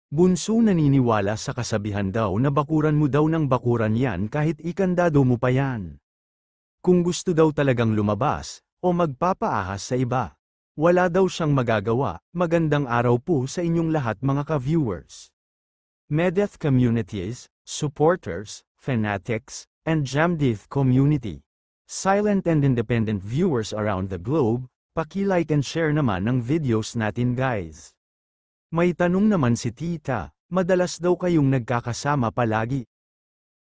Bunso naniniwala sa kasabihan daw na bakuran mo daw ng bakuran yan kahit ikandado mo pa yan. Kung gusto daw talagang lumabas, o magpapaahas sa iba, wala daw siyang magagawa. Magandang araw po sa inyong lahat mga ka-viewers. Medeth communities, supporters, fanatics, and Jamdith community. Silent and independent viewers around the globe, paki-like and share naman ng videos natin guys. May tanong naman si Tita, madalas daw kayong nagkakasama palagi.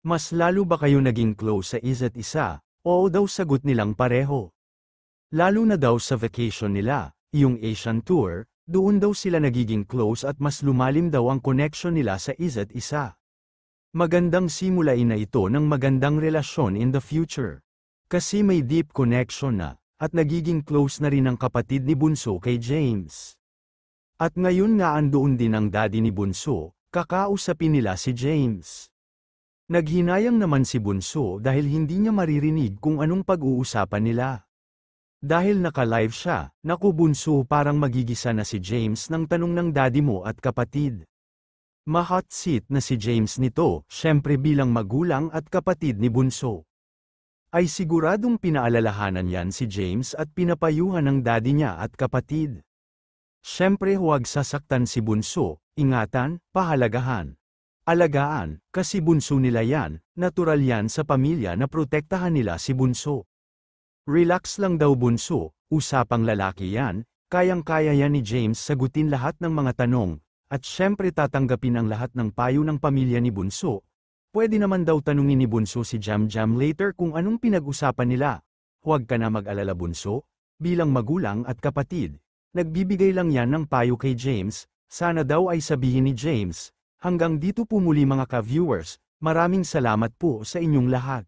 Mas lalo ba kayo naging close sa isa't isa? Oo daw sagot nilang pareho. Lalo na daw sa vacation nila, yung Asian tour, doon daw sila nagiging close at mas lumalim daw ang connection nila sa isa't isa. Magandang simulain na ito ng magandang relasyon in the future. Kasi may deep connection na, at nagiging close na rin ang kapatid ni Bunso kay James. At ngayon nga andoon din ang daddy ni Bunso, kakausapin nila si James. Naghinayang naman si Bunso dahil hindi niya maririnig kung anong pag-uusapan nila. Dahil naka-live siya, naku Bunso parang magigisa na si James ng tanong ng daddy mo at kapatid. Ma-hot seat na si James nito, syempre bilang magulang at kapatid ni Bunso. Ay siguradong pinaalalahanan yan si James at pinapayuhan ng daddy niya at kapatid. Siyempre huwag sasaktan si Bunso, ingatan, pahalagahan. Alagaan, kasi bunso nila yan, natural yan sa pamilya na protektahan nila si Bunso. Relax lang daw Bunso, usapang lalaki yan, kayang-kaya yan ni James sagutin lahat ng mga tanong, at siyempre tatanggapin ang lahat ng payo ng pamilya ni Bunso. Pwede naman daw tanungin ni Bunso si Jam Jam later kung anong pinag-usapan nila. Huwag ka na mag-alala Bunso, bilang magulang at kapatid. Nagbibigay lang yan ng payo kay James, sana daw ay sabihin ni James. Hanggang dito po muli mga ka-viewers, maraming salamat po sa inyong lahat.